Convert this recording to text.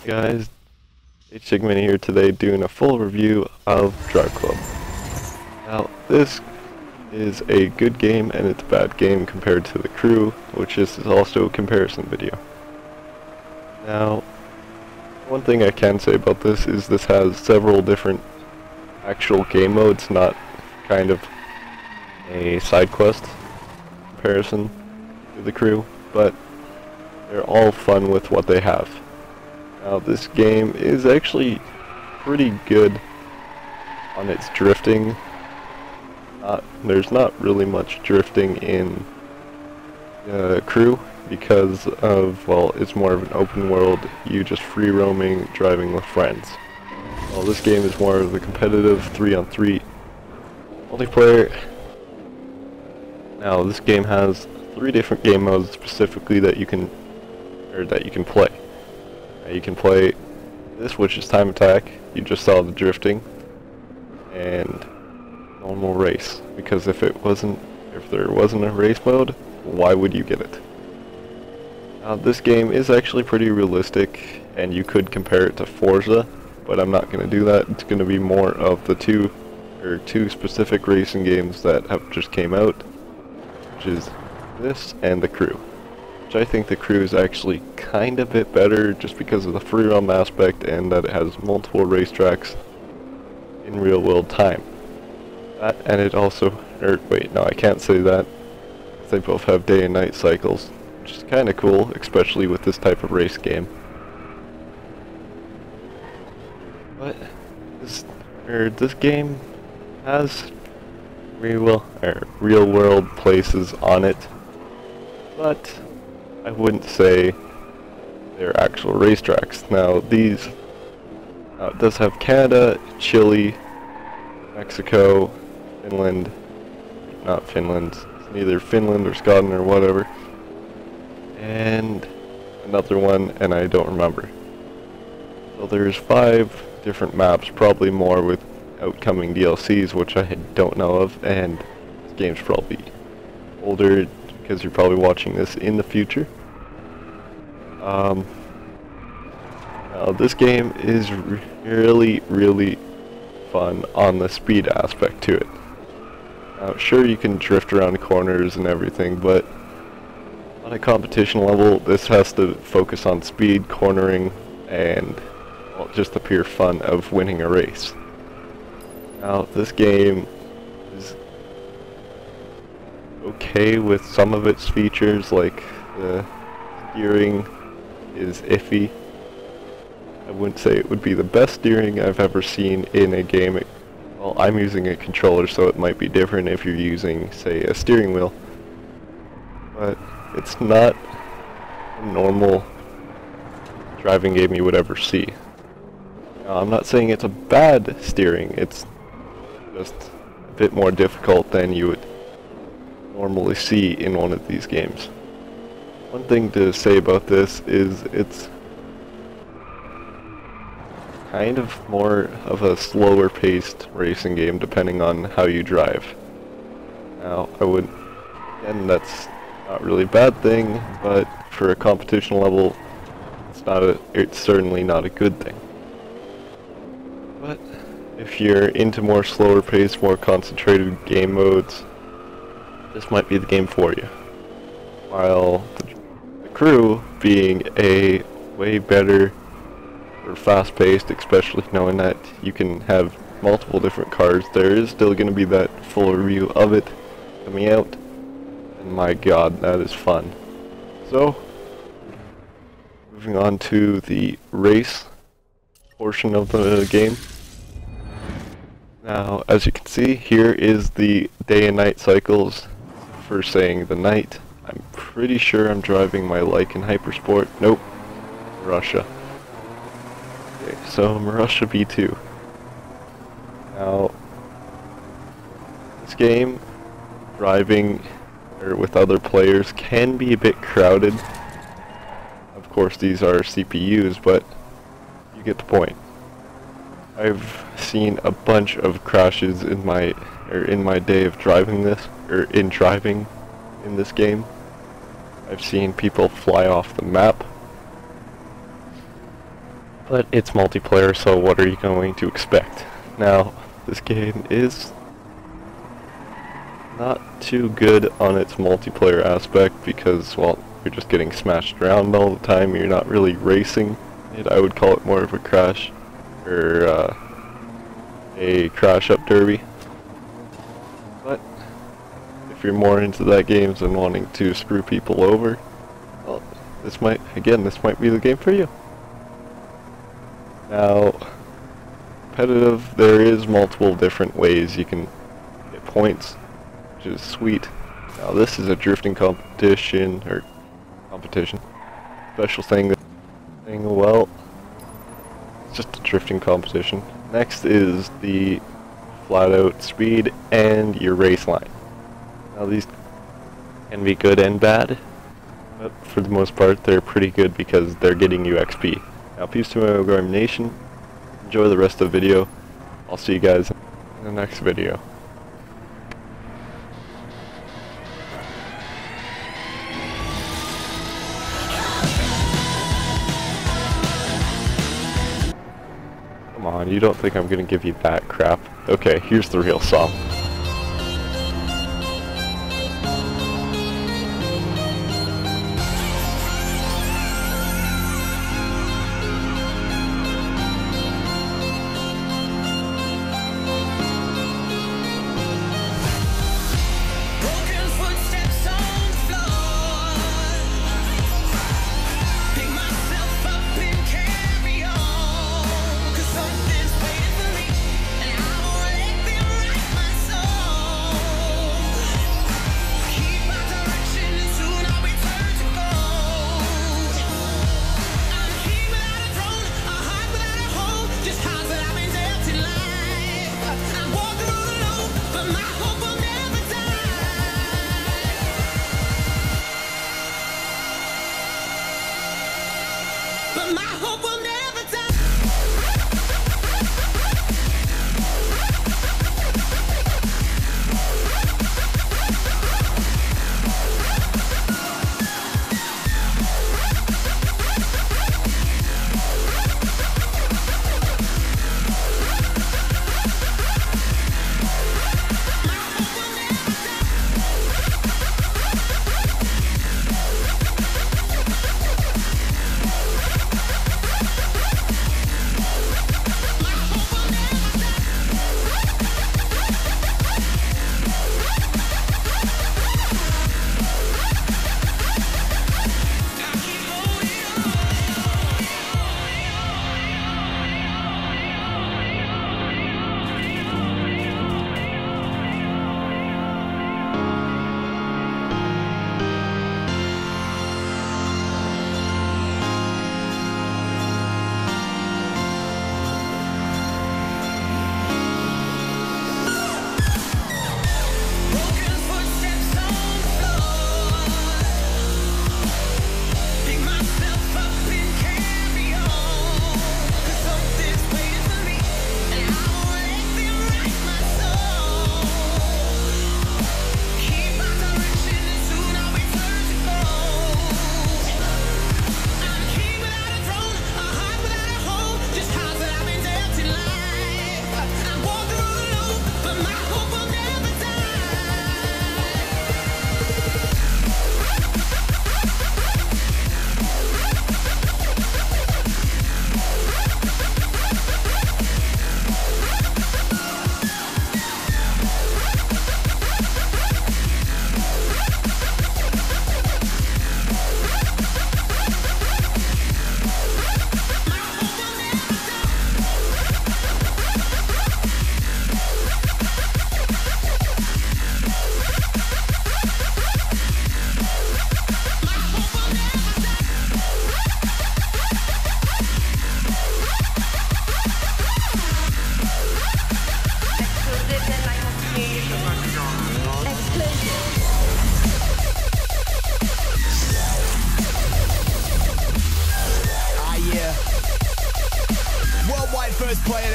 Guys, H-Sigman here today doing a full review of Drive Club. Now, this is a good game and it's a bad game compared to The Crew, which is also a comparison video. Now, one thing I can say about this is this has several different actual game modes, not kind of a side quest comparison to The Crew, but they're all fun with what they have. Now, this game is actually pretty good on its drifting. There's not really much drifting in Crew because of, well, it's more of an open world, you just free roaming, driving with friends. Well, this game is more of a competitive 3-on-3 multiplayer. Now, this game has 3 different game modes specifically that you can play. You can play this, which is time attack. You just saw the drifting, and normal race. Because if there wasn't a race mode, why would you get it? Now, this game is actually pretty realistic, and you could compare it to Forza, but I'm not going to do that. It's going to be more of the two specific racing games that have just came out, which is this and The Crew. Which I think The Crew is actually kind of a bit better just because of the free roam aspect and that it has multiple racetracks in real world time. That, and it also, wait, no, I can't say that. They both have day and night cycles, which is kind of cool, especially with this type of race game. But this game has real world places on it, but I wouldn't say they're actual racetracks. Now, it does have Canada, Chile, Mexico, Finland, not Finland, it's neither Finland or Scotland or whatever, and another one, and I don't remember. So there's 5 different maps, probably more with outcoming DLCs, which I don't know of, and this game's probably older because you're probably watching this in the future. Now, this game is really fun on the speed aspect to it. Now, sure, you can drift around corners and everything, but on a competition level, this has to focus on speed, cornering, and, well, just the pure fun of winning a race. Now, this game is okay with some of its features, like the steering is iffy. I wouldn't say it would be the best steering I've ever seen in a game. Well, I'm using a controller, so it might be different if you're using, say, a steering wheel. But it's not a normal driving game you would ever see. Now, I'm not saying it's a bad steering, it's just a bit more difficult than you would normally see in one of these games. One thing to say about this is it's kind of more of a slower paced racing game depending on how you drive. Now, again, that's not really a bad thing, but for a competition level, it's certainly not a good thing. But if you're into more slower paced, more concentrated game modes, this might be the game for you. While the Crew being a way better or fast-paced, especially knowing that you can have multiple different cars, there is still going to be that full review of it coming out, and my god, that is fun. So, moving on to the race portion of the game. Now, as you can see, here is the day and night cycles. For saying the night, I'm pretty sure I'm driving my Lycan Hypersport. Nope, Russia. Okay, so Russia B2. Now, this game, driving with other players, can be a bit crowded. Of course, these are CPUs, but you get the point. I've seen a bunch of crashes in my day of driving this, driving in this game. I've seen people fly off the map. But it's multiplayer, so what are you going to expect? Now, this game is not too good on its multiplayer aspect because, well, you're just getting smashed around all the time. You're not really racing it. I would call it more of a crash, or a crash-up derby. But if you're more into that game than wanting to screw people over, well, this might be the game for you. Now, competitive, there is multiple different ways you can get points, which is sweet. Now this is a drifting competition, special thing, well, it's just a drifting competition. Next is the flat out speed and your race line. Now these can be good and bad, but for the most part they're pretty good because they're getting you XP. Now peace to my Garm Nation, enjoy the rest of the video, I'll see you guys in the next video. Come on, you don't think I'm gonna give you that crap? Okay, here's the real song. But my hope will never die. First player